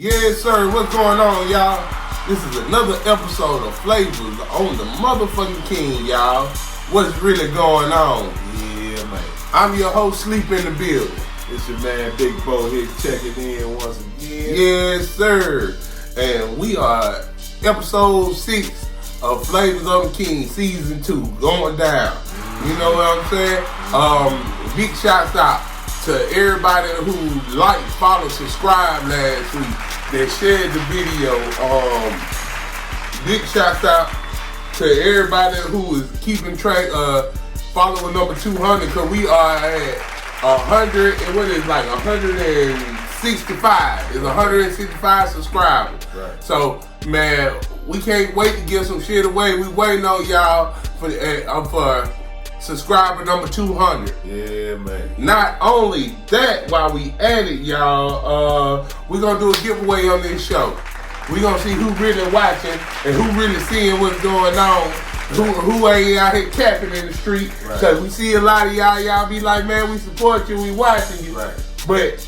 Yes, sir. What's going on, y'all? This is another episode of Flavors on the motherfucking King, y'all. What's really going on? Yeah, man. I'm your host, Sleep in the Building. It's your man, Big Bo, here checking in once again. Yes, sir. And we are episode 6 of Flavors on the King, season 2, going down. You know what I'm saying? Big shouts out to everybody who liked, followed, subscribed last week that shared the video. Big shouts out to everybody who is keeping track, following number 200, because we are at 100, and what is it, like 165. It's 165 subscribers. Right. So, man, we can't wait to give some shit away. We waiting on y'all for subscriber number 200. Yeah, man. Not only that, while we at it, y'all, we're going to do a giveaway on this show. We're going to see who really watching and who really seeing what's going on. Who ain't out here capping in the street. Because we see a lot of y'all be like, man, we support you, we watching you. Right. But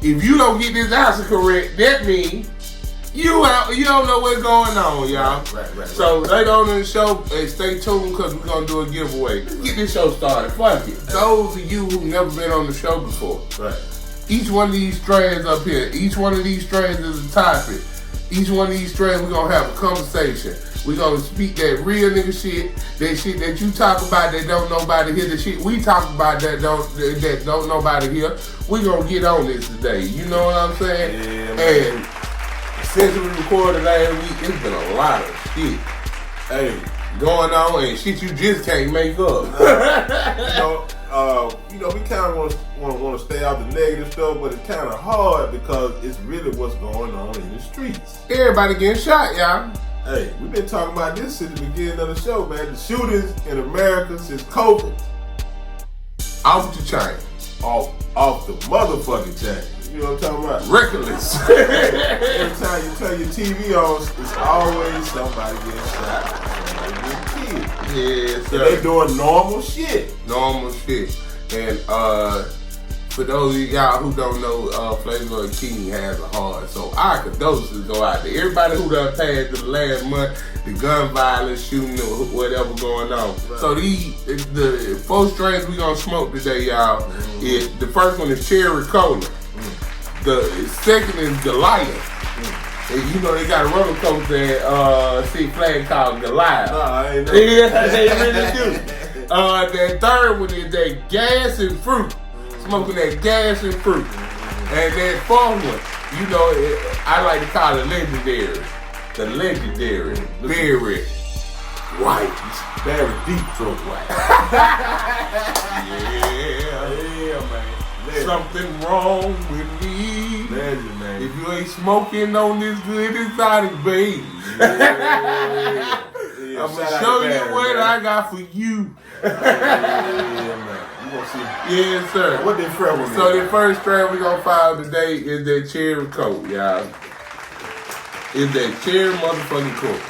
if you don't get this answer correct, that means you don't know what's going on, y'all. Right. So later on in the show, stay tuned because we're going to do a giveaway. Let's get this show started. Fuck it. Those of you who've never been on the show before, Right. each one of these strands up here, each one of these strands is a topic. Each one of these strands, we're going to have a conversation. We're going to speak that real nigga shit, that shit that you talk about that don't nobody hear, the shit we talk about that don't nobody hear. We're going to get on this today. You know what I'm saying? Yeah, man. And since we recorded last week, it's been a lot of shit going on and shit you just can't make up. We kind of want to stay out the negative stuff, but it's kind of hard because it's really what's going on in the streets. Everybody getting shot, y'all. Hey, we've been talking about this since the beginning of the show, man. The shootings in America since COVID. Off the chain. Off the motherfucking chain. You know what I'm talking about? Reckless. Every time you turn your TV on, it's always somebody getting shot, somebody getting killed. Yeah, so And they doing normal shit. normal shit. And for those of y'all who don't know, Flavors of the King has a heart. So our condolences go out to everybody who done passed the last month, the gun violence, shooting, or whatever going on. Right. So the 4 strains we gonna smoke today, y'all, is the first one is Cherry Cola. The second is Goliath. And you know they got a roller coaster at Six Flags called Goliath. Nah, I ain't know. Yeah, they really do. That third one is that gas and fruit. Smoking that gas and fruit. And that fourth one, you know, I like to call it legendary. The legendary berry white. Very deep throat white. Yeah, man. Something wrong with me. Legend, man. If you ain't smoking on this good exotic, baby. I'm gonna show you what I got for you. Yeah, man. You gonna see? Yes, sir. What that friend was? So the first strain we gonna file today is that cherry coat, y'all. Is that cherry motherfucking coat.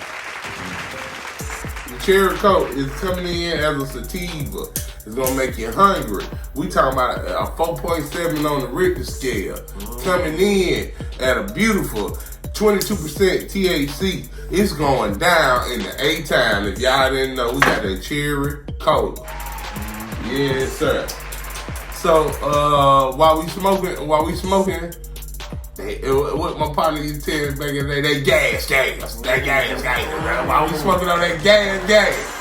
The cherry coat is coming in as a sativa. It's gonna make you hungry. We talking about a 4.7 on the Richter scale. Coming in at a beautiful 22% THC. It's going down in the A time. If y'all didn't know, we got that cherry cola. Yes, sir. So while we smoking, what my partner used to tell us back in the day, that gas. While we smoking on that gas.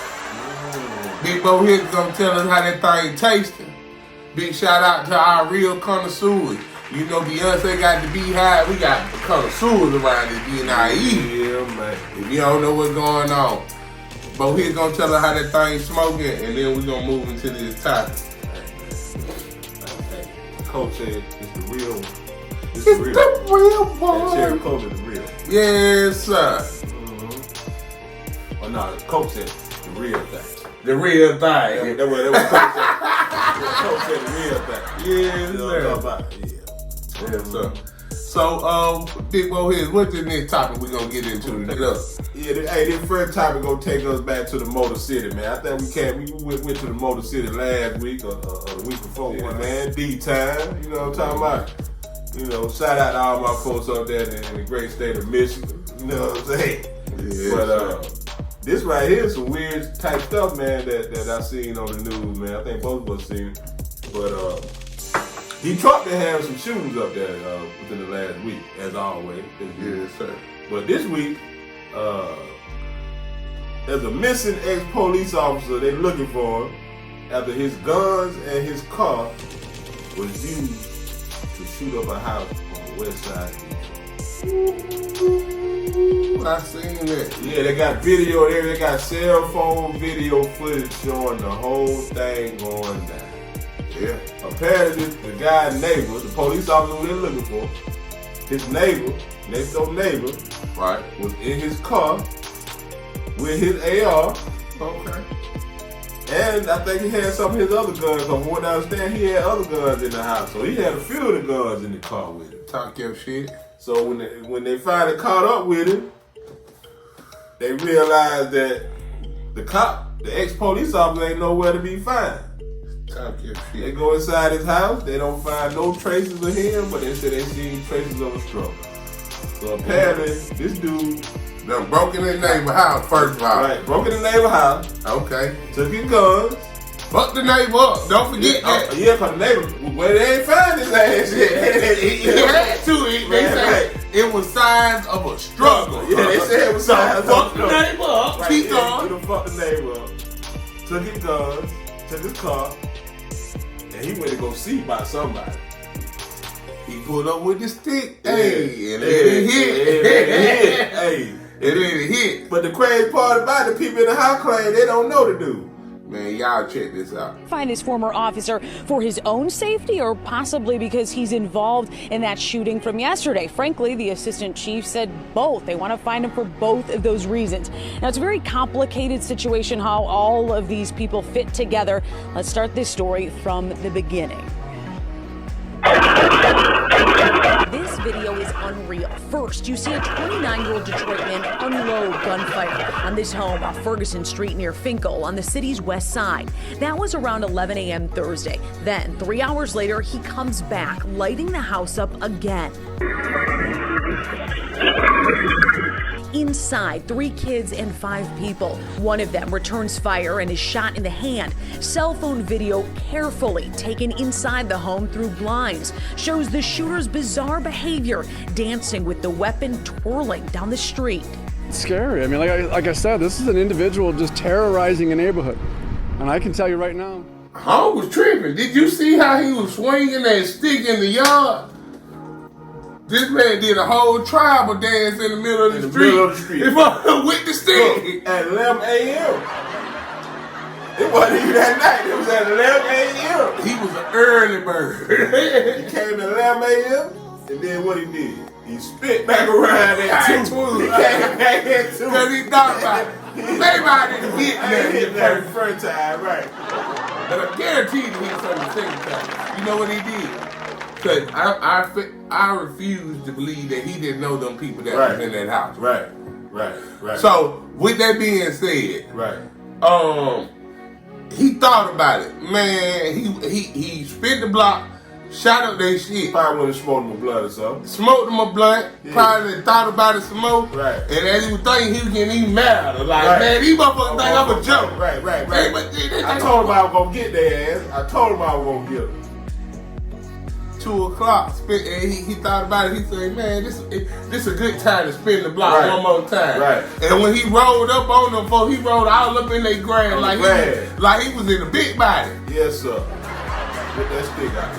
Big Bo here gonna tell us how that thing tasting. Big shout out to our real connoisseurs. You know Beyonce got the Beehive, we got connoisseurs around this BNIE. Yeah, man. If you don't know what's going on, Bo here gonna tell us how that thing smoking, and then we gonna move into this topic. Coach said it's the real. It's the real That one. cherry cola is the real. Yes, sir. Oh no, Coach said the real thing. The real thing. That was Coach said. Coach said the real thing. Yes, You know sir. what I'm talking about? Yeah. Yes, sir. So, Big Bo here, what's the next topic we're gonna get into today? Yeah, this first topic gonna take us back to the Motor City, man. I think we went to the Motor City last week or the week before, man. D time, you know what I'm talking about? You know, shout out to all my folks up there in the great state of Michigan. You know what I'm saying? Yeah, but this right here is some weird type stuff, man, that I seen on the news, man. I think both of us seen it. But Detroit been having some shootings up there within the last week, as always. Yes, sir. But this week, there's a missing ex-police officer. They're looking for him after his guns and his car was used to shoot up a house on the west side of Detroit. I seen that. Yeah, they got video there. They got cell phone video footage showing the whole thing going down. Yeah. Apparently, the guy's neighbor, the police officer who they're looking for, his neighbor, next door neighbor, Right. was in his car with his AR. Okay. And I think he had some of his other guns. From what I understand, he had other guns in the house. So he had a few of the guns in the car with him. Talk your shit. So when they finally caught up with him, they realized that the ex-police officer ain't nowhere to be found. Talk your They shit. go inside his house, they don't find no traces of him, but they said they seen traces of a struggle. So apparently, this dude Done broke in their neighbor house, first of all. broke in the neighbor house, Okay. took his guns. Fuck the neighbor up. Don't forget that. Yeah, cause the neighbor, well, they ain't find his ass yet. He had to. They Right, said it was signs of a struggle. Yeah, they said it was signs of a Fuck the struggle. neighbor up. Right, Keep yeah, going. he done fucked the neighbor up. Took his guns, took his car, and he went to go see about somebody. He pulled up with the stick. Yeah. Hey, and let it hit. Hey. It didn't hit. But the crazy part about it, people in the house claim they don't know the dude. Man, y'all check this out. Find his former officer for his own safety or possibly because he's involved in that shooting from yesterday. Frankly, the assistant chief said both. They want to find him for both of those reasons. Now, it's a very complicated situation how all of these people fit together. Let's start this story from the beginning. This video is unreal. First, you see a 29-year-old Detroit man unload gunfire on this home off Ferguson Street near Finkel on the city's west side. That was around 11 a.m. Thursday. Then, 3 hours later, he comes back, lighting the house up again. Inside, 3 kids and 5 people. One of them returns fire and is shot in the hand. Cell phone video carefully taken inside the home through blinds shows the shooter's bizarre behavior, dancing with the weapon twirling down the street. It's scary. I mean, like I said, this is an individual just terrorizing a neighborhood. And I can tell you right now. Home was tripping. Did you see how he was swinging that stick in the yard? This man did a whole tribal dance in the middle of the street. Middle of the street. With the stick. At 11 a.m. It wasn't even that night. It was at 11 a.m. He was an early bird. He came at 11 a.m. and then what he did? He spit back around at 2. He came back at 2. Because he thought about it. Maybe I didn't hit I hit that that. first time, right? But I guarantee you he hit something the second time. You know what he did? Because I refuse to believe that he didn't know them people that was in that house. Right. So, with that being said, Right. he thought about it. Man, he spit the block, shot up their shit. Probably went and smoked him a blunt or something. Smoked him a blunt, Yeah. probably thought about it some more. Right. And as he was thinking, he was getting even madder. Like, Right. man, these motherfuckers think I'm a joke. Right. Hey, but they I told him I was gonna get their ass. I told him I was gonna get them. 2 o'clock. And he thought about it. He said, man, this is a good time to spin the block Right. one more time. Right. And when he rolled up on them folks, he rolled all up in their grass like he was in a big body. Yes, sir. Get that stick out.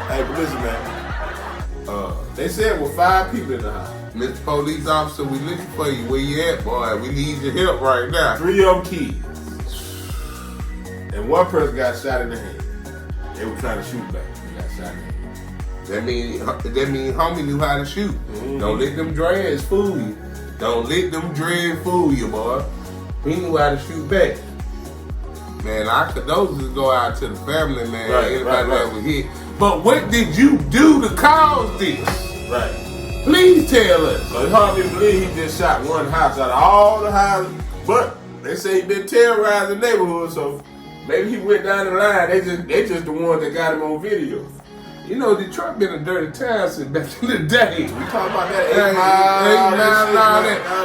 Hey, but listen, man. They said there were 5 people in the house. Mr. Police Officer, we looking for you. Where you at, boy? We need your help right now. 3 of them kids. And 1 person got shot in the hand. They were trying to shoot back. They got shot in the hand. That mean homie knew how to shoot. Mm-hmm. Don't let them dreads fool you. Don't let them dreads fool you, boy. He knew how to shoot back. Man, our condolences go out to the family, man. Anybody that was hit. But what did you do to cause this? Right. Please tell us. So it's hard to believe he just shot 1 house out of all the houses. But they say he been terrorizing the neighborhood, so maybe he went down the line. They just the ones that got him on video. You know, Detroit been a dirty town since back in the day. We talking about that 8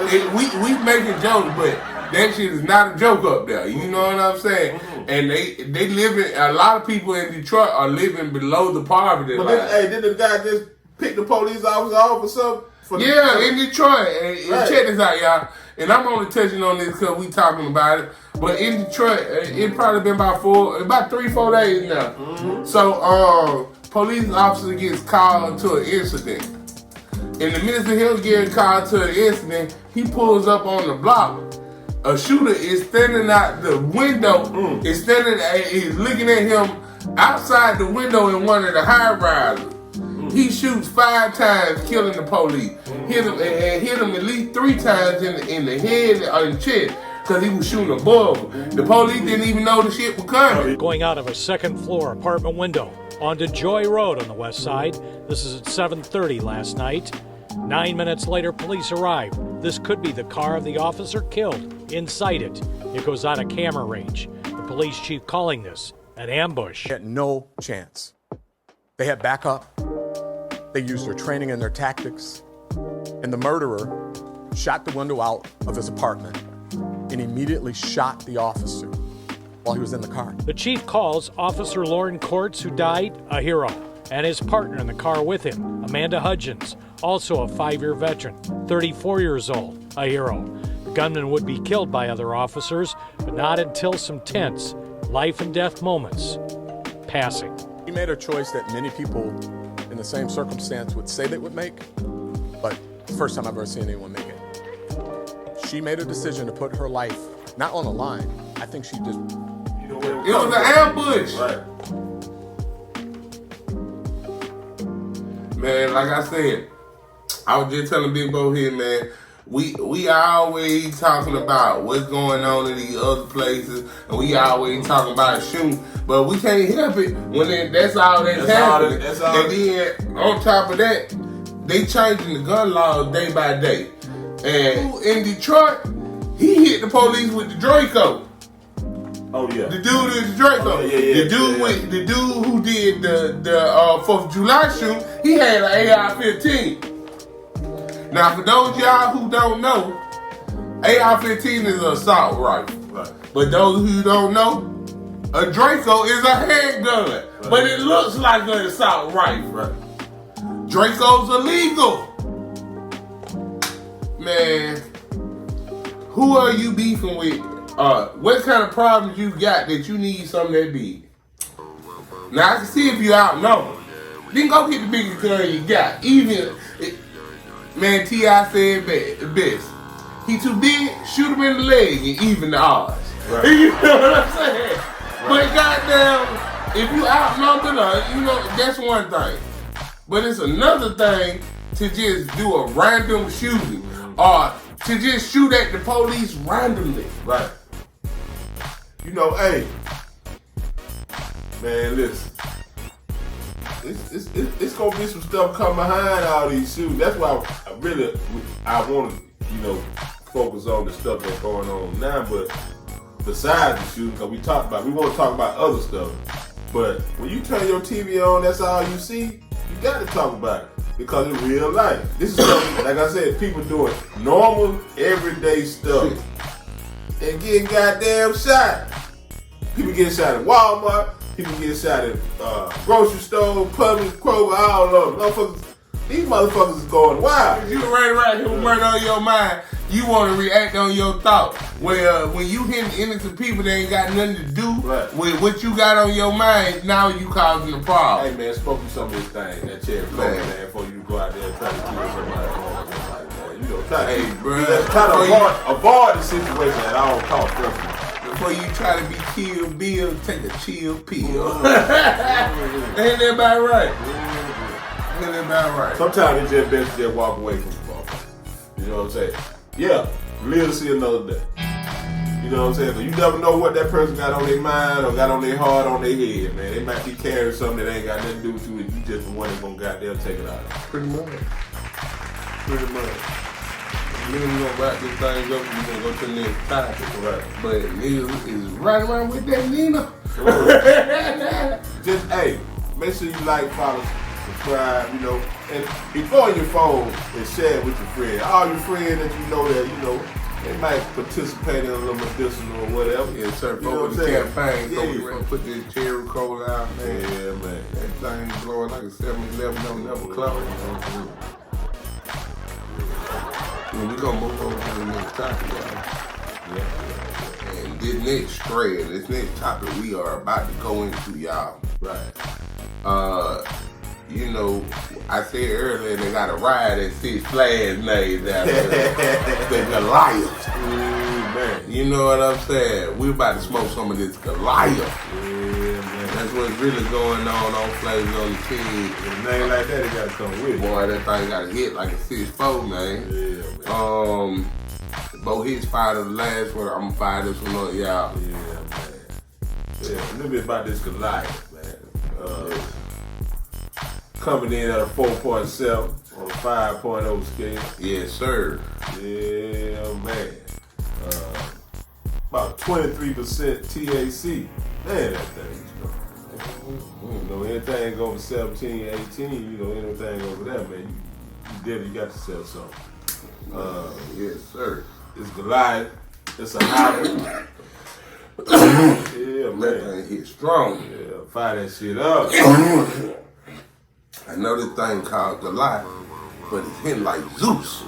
Mile. We making jokes, but that shit is not a joke up there. You know what I'm saying? Mm-hmm. And they live in, a lot of people in Detroit are living below the poverty line. But did the guy just pick the police officer off or something? In Detroit. And check this out, y'all. And I'm only touching on this because we talking about it. But in Detroit, it probably been about 3-4 days now. Mm-hmm. So, police officer gets called to an incident. In the midst of him getting called to an incident, he pulls up on the block. A shooter is standing out the window, is looking at him outside the window in one of the high rises. He shoots 5 times, killing the police. Hit him at least 3 times in the head or in the chest, because he was shooting above him. The police didn't even know the shit was coming. Going out of a second-floor apartment window onto Joy Road on the west side. This is at 7:30 last night. 9 minutes later, police arrive. This could be the car of the officer killed. Inside it, it goes out of camera range. The police chief calling this an ambush. They had no chance. They had backup. They used their training and their tactics. And the murderer shot the window out of his apartment and immediately shot the officer while he was in the car. The chief calls Officer Lauren Courts, who died, a hero, and his partner in the car with him, Amanda Hudgens, also a 5-year veteran, 34 years old, a hero. The gunman would be killed by other officers, but not until some tense life and death moments passing. He made a choice that many people in the same circumstance would say they would make, but the first time I've ever seen anyone make it. She made a decision to put her life not on the line. I think she just... It was an ambush. Right. Man, like I said, I was just telling Big Bo here, man, we always talking about what's going on in these other places, and we always talking about shooting, but we can't help it when that's all that's happening. And then, on top of that, they changing the gun laws day by day. And in Detroit, he hit the police with the Draco. Oh yeah. The dude is the Draco. The dude who did the 4th of July shoot, he had an AR-15. Now, for those of y'all who don't know, AR-15 is an assault rifle. Right. But those who don't know, a Draco is a handgun. Right. But it looks like an assault rifle. Right. Draco's illegal. Man, who are you beefing with? What kind of problems you got that you need something that big? Now, I can see if you outnumbered. Then go get the biggest gun you got. Man, T.I. said best. He too big, shoot him in the leg and even the odds. Right. You know what I'm saying? Right. But goddamn, if you outnumbered her, that's one thing. But it's another thing to just do a random shooting or to just shoot at the police randomly. Right. Hey, man, listen. It's gonna be some stuff coming behind all these shootings. That's why I want to, focus on the stuff that's going on now. But besides the shooting, because we want to talk about other stuff. But when you turn your TV on, that's all you see. You got to talk about it because it's real life. This is something, like I said, people doing normal, everyday stuff and getting goddamn shot. People getting shot at Walmart. People get shot at grocery store, Publix, Kroger, all of them. These motherfuckers is going wild. If you right around here with murder on your mind, you want to react on your thought. When you hitting innocent people that ain't got nothing to do with what you got on your mind, now you causing a problem. Hey man, smoke you some of this thing, that cherry coke, man, before you go out there and try to kill somebody. Try to avoid the situation at all costs. Before you try to be Kill Bill, take a chill pill. Ain't that about right? Ain't that about right? Sometimes it's just best to just walk away from the ball. You know what I'm saying? Yeah, live to see another day. You know what I'm saying? But you never know what that person got on their mind or got on their heart, on their head, man. They might be carrying something that ain't got nothing to do with you, and you just the one that's gonna goddamn take it out. Pretty much. We're gonna wrap this thing up and we're gonna go to the next topic. Right. But niggas is right around with that Nina. Just, hey, make sure you like, follow, subscribe, you know. And before your phone and share it with your friend. All your friends that you know that, you know, they might participate in a little medicinal or whatever. Yeah, sir. You know Over what the I'm saying? campaign, Yeah, put this cherry cola out, man. Yeah, man. That thing blowing like a 7-Eleven, don't never close. And we're gonna move over to the next topic, y'all. Yeah. And this next strand, this next topic we are about to go into, y'all. Right. You know, I said earlier they got a riot at Six Flags named after the Goliath. Man. You know what I'm saying? We're about to smoke some of this Goliath. Yeah, man. That's what's really going on Flavors on the King. With a name like that, it gotta come with it. Boy, that thing got a hit like a 6-4, man. Yeah, man. Both hits fired of the last one. I'm gonna fire this one up, y'all. Yeah, man. Yeah, a little bit about this Goliath, man. Coming in at a 4.7 on a 5.0 scale. Yes, sir. Yeah, man. About 23% THC. Man, that thing's strong. You know, anything over 17, 18, you know, anything over that, man, you definitely got to sell something. Yes, sir. It's Goliath. It's a hybrid. Yeah, That man. thing hit strong. Yeah, fire that shit up. I know this thing called Goliath, but it's hitting like Zeus.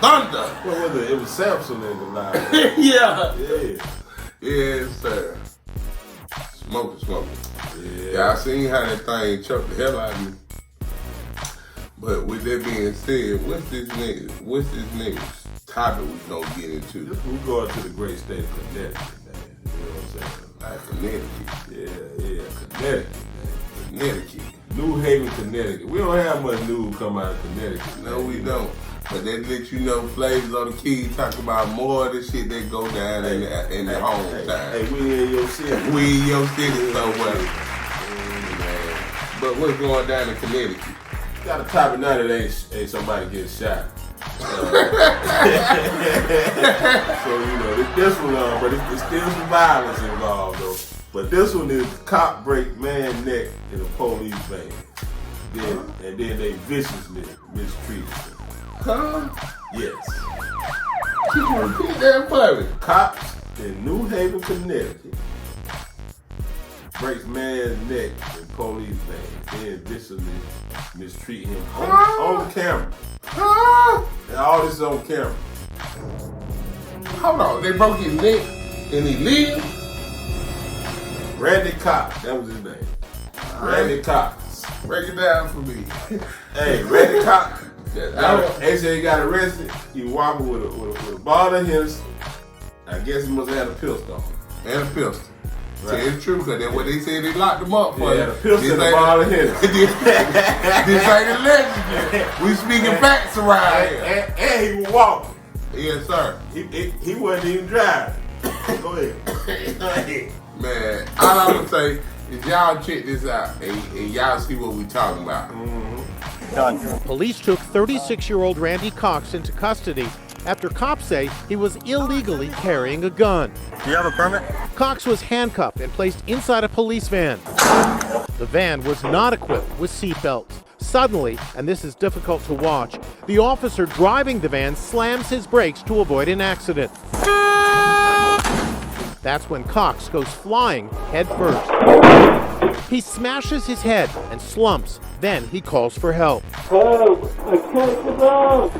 Thunder. What was it? It was Samson and Goliath. Yeah. Yeah. Yes, sir. Smoking. Yeah. Yeah, I seen how that thing choked the hell out of me. But with that being said, what's this next topic we gonna get into? We going to the great state of Connecticut, man. You know what I'm saying? Connecticut. Yeah, Connecticut, man. Connecticut. New Haven, Connecticut. We don't have much news come out of Connecticut. No, we don't. But that lets you know Flavors on the Key talk about more of the shit that go down in the hometown. Hey, we in your city. We in your city so well. Man. But what's going down in Connecticut? Got a topic now that ain't somebody getting shot. So, you know, this one, but it's still some violence involved, though. But this one is cop break man neck in a police van. And then they viciously mistreated him. Huh? Yes. Can you repeat that for me? Cops in New Haven, Connecticut breaks man's neck in police van. Then viciously mistreat him on camera. Huh? And all this is on camera. Hold on, they broke his neck and he lived? Randy Cox, that was his name. Randy Cox. Break it down for me. Hey, Randy Cox. They said he got arrested. He walking with a ball of Hennessy. I guess he must have had a pistol on him. And a pistol. Right. Tell the truth, because that's what they said they locked him up for. He had a pistol and a ball of Hennessy. This ain't a legendary. We speaking facts around here. And he was walking. Yes, sir. He wasn't even driving. Go ahead. Man, all I'm going to say is y'all check this out and y'all see what we talking about. Police took 36-year-old Randy Cox into custody after cops say he was illegally carrying a gun. Do you have a permit? Cox was handcuffed and placed inside a police van. The van was not equipped with seatbelts. Suddenly, and this is difficult to watch, the officer driving the van slams his brakes to avoid an accident. That's when Cox goes flying head first. He smashes his head and slumps. Then he calls for help.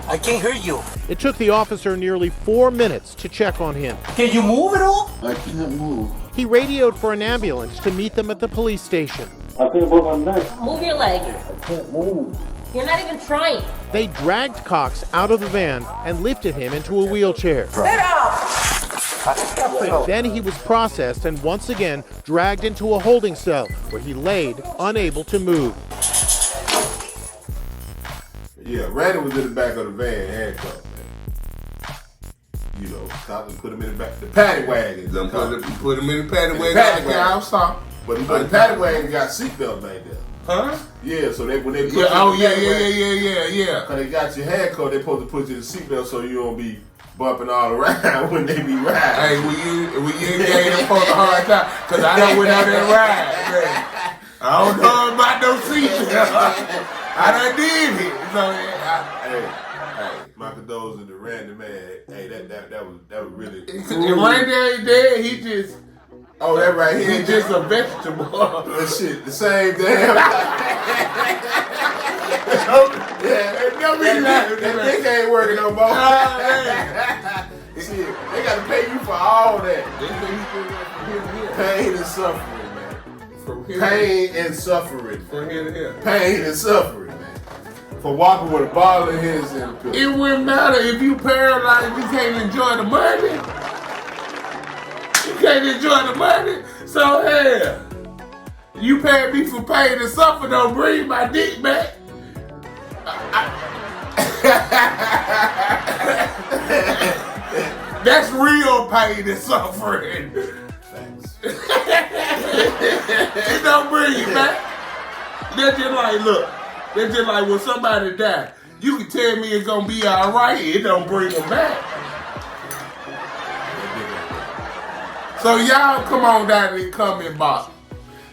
I can't hear you. It took the officer nearly 4 minutes to check on him. Can you move at all? I can't move. He radioed for an ambulance to meet them at the police station. I can't move my neck. Move your leg. I can't move. You're not even trying. They dragged Cox out of the van and lifted him into a wheelchair. Get up! Then he was processed and once again dragged into a holding cell where he laid, unable to move. Yeah, Randy was in the back of the van, handcuffed, man. You know, stop and put him in the back. The paddy wagon. Put him in the paddy wagon. Paddy wagon. Outside. But the paddy wagon got seatbelt back there. Huh? Yeah, so when they put yeah, oh yeah. Cause they got your handcuffed, they supposed to put you in the seatbelt so you don't be bumping all around when they be riding. Hey, when you gave them folks a hard time, cause I done went out there and ride, man. I don't know about no seats. I done did it. So hey, my condolences to Randy, man. Hey, that was really. And Randy ain't dead. He just. Oh, that right here. He's just a vegetable. That shit, the same damn. That dick ain't working no more. Shit, they gotta pay you for all that. Pain and suffering, man. Pain and suffering. From here to here. Pain and suffering, man. For walking with a ball of his in the pit. It wouldn't matter if you paralyzed, you can't enjoy the money. You can't enjoy the money. So hell, you pay me for pain and suffer, don't bring my dick back. That's real pain and suffering. It don't bring it back. They're just like, look, they're just like when somebody die, you can tell me it's gonna be alright, it don't bring them back. So y'all come on down in the comment box,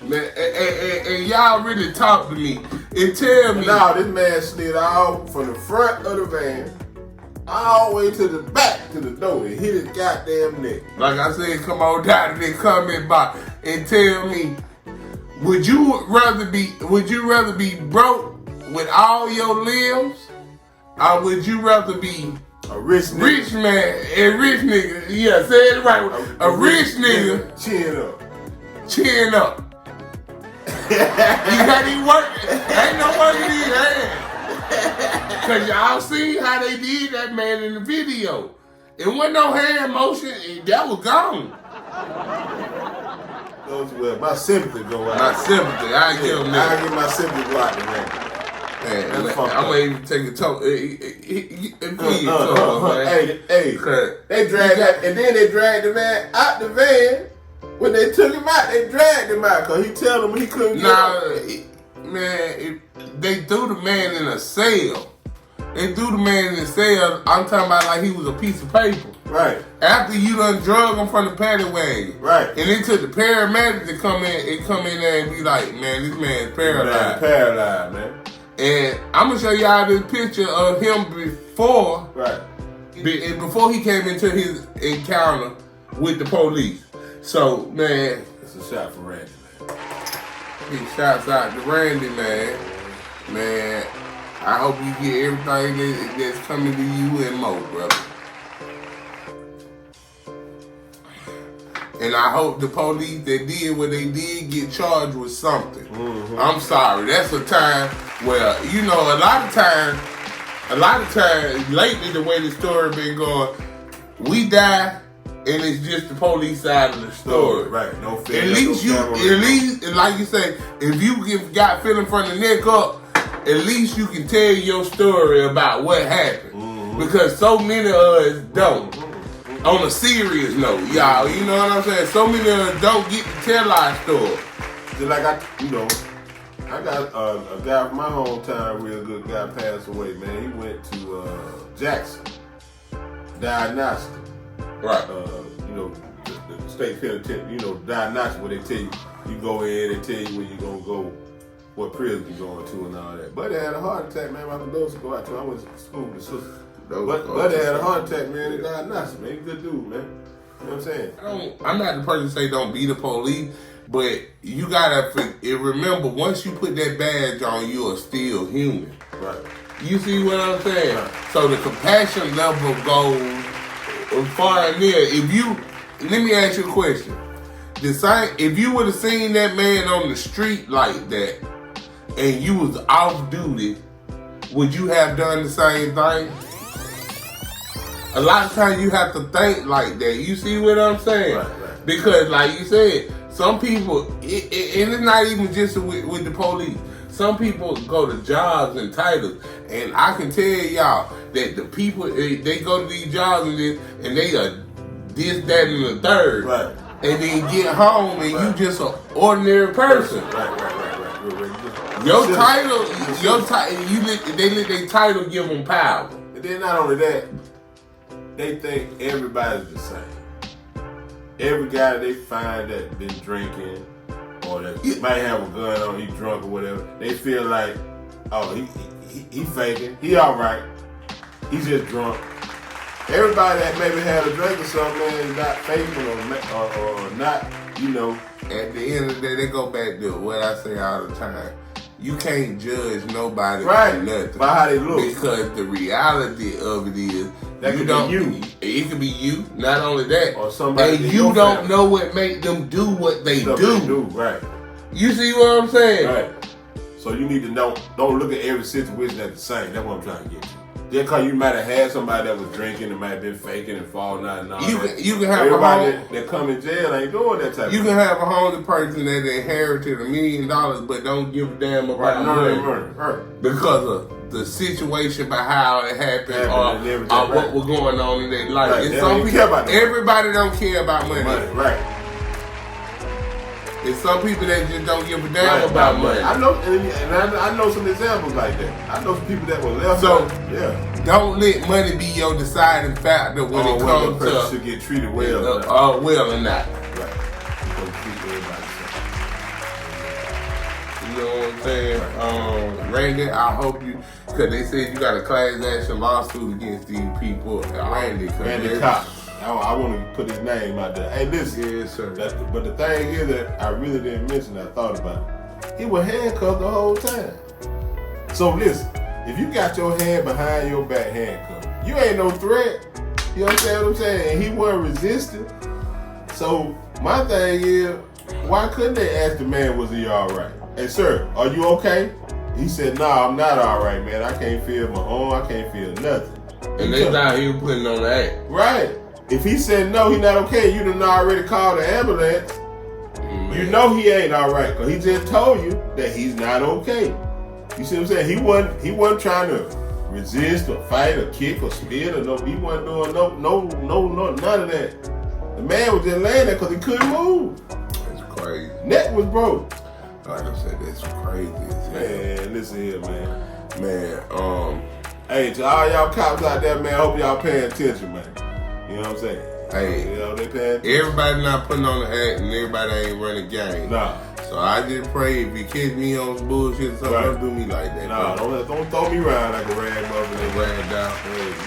man, and y'all really talk to me and tell me. Now this man slid out from the front of the van all the way to the back to the door and hit his goddamn neck. Like I said, come on down in the comment box and tell me, would you rather be broke with all your limbs, or would you rather be a rich nigga? Rich man, a rich nigga. Yeah, say it right. A rich nigga. Chin up. You got any work? Ain't no work in his hand. Cause y'all see how they did that man in the video. It wasn't no hand motion. That was gone. Well, my sympathy go out. My sympathy. I give him that. I give my sympathy go out to man. Man, I'm gonna even take a talk. Hey, they dragged that, and then they dragged the man out the van. When they took him out, they dragged him out because he told them he couldn't get out. Man, they threw the man in a cell. They threw the man in a cell. I'm talking about like he was a piece of paper. Right. After you done drug him from the paddy wagon. Right. And it took the paramedics to come in there and be like, man, this man's paralyzed. Paralyzed, man. And I'm gonna show y'all this picture of him before, right? Before he came into his encounter with the police. So, man, it's a shot for Randy, man. Big shouts out to Randy, man. Man, I hope you get everything that's coming to you and more, brother. And I hope the police that did what they did get charged with something. Mm-hmm. I'm sorry. That's a time where, you know, a lot of times, lately the way the story been going, we die and it's just the police side of the story. Right. No fear. At least, like you say, if you got feeling from the neck up, at least you can tell your story about what happened. Mm-hmm. Because so many of us don't. On a serious note, y'all, you know what I'm saying? So many of us don't get to tell our story. Just like I got a guy from my hometown, real good guy, passed away, man. He went to Jackson, diagnostic. Right. You know, the state penitentiary, you know, diagnostic, where they tell you, you go in, they tell you where you're going to go, what prison you're going to and all that. But they had a heart attack, man. My condolences go out to him. I went to school with his sister. But they had a heart attack, man. They diagnostic, man. He's a good dude, man. You know what I'm saying? I'm not the person to say don't be the police, but you gotta remember, once you put that badge on, you are still human. Right. You see what I'm saying? Right. So the compassion level goes far and near. Let me ask you a question. If you would have seen that man on the street like that, and you was off duty, would you have done the same thing? A lot of times you have to think like that. You see what I'm saying? Right. Because like you said, some people, and it's not even just with the police. Some people go to jobs and titles, and I can tell y'all that the people, they go to these jobs and they are this, that, and the third. Right. And then get home and you just an ordinary person. Right. real quick. Your title, they let their title give them power. And then not only that, they think everybody's the same. Every guy they find that been drinking or that might have a gun on, he drunk or whatever, they feel like, oh, he faking, he all right, he's just drunk. Everybody that maybe had a drink or something is not faking or not, you know. At the end of the day, they go back to what I say all the time. You can't judge nobody right. for nothing. By how they look. Because the reality of it is, that you could don't. Be you. It could be you. Not only that, or somebody. And you don't know what make them do what they do. Right. You see what I'm saying? Right. So you need to know. Don't look at every situation as the same. That's what I'm trying to get to. Just because you might have had somebody that was drinking and might have been faking and falling out and all that. You can have everybody that come in jail ain't doing that type. You can have a homeless person that inherited $1 million but don't give a damn about money because of the situation by how it happened or what was going on in their life. Right. Some people, everybody don't care about money. Right. It's some people that just don't give a damn about money. I know, and I know some examples like that. I know some people that were left. So don't let money be your deciding factor when it comes to should get treated well, well or not. Right. Because treat everybody the same. You know what I'm saying? Randy, I hope you, because they said you got a class action lawsuit against these people. Randy Cox. I want to put his name out there. Hey, listen. Yes, sir. But the thing is that I really didn't mention, I thought about it. He was handcuffed the whole time. So listen, if you got your hand behind your back handcuffed, you ain't no threat. You understand what I'm saying? And he wasn't resisting. So my thing is, why couldn't they ask the man, was he all right? Hey, sir, are you okay? He said, nah, I'm not all right, man. I can't feel my arm. I can't feel nothing. And they thought he was putting on the act. Right. If he said no, he not okay, you done already called the ambulance. Man. You know he ain't all right, because he just told you that he's not okay. You see what I'm saying? He wasn't trying to resist or fight or kick or spit or no. He wasn't doing no, none of that. The man was just laying there because he couldn't move. That's crazy. Neck was broke. Like I said, that's crazy. Man, listen here, man. Man, hey, to all y'all cops out there, man, hope y'all paying attention, man. You know what I'm saying? Hey, you know, they paying attention. Everybody not putting on the act and everybody ain't running game. Nah. So I just pray if you catch me on some bullshit or something, don't do me like that. Nah, don't throw me around like a rag motherfucker. Rag down.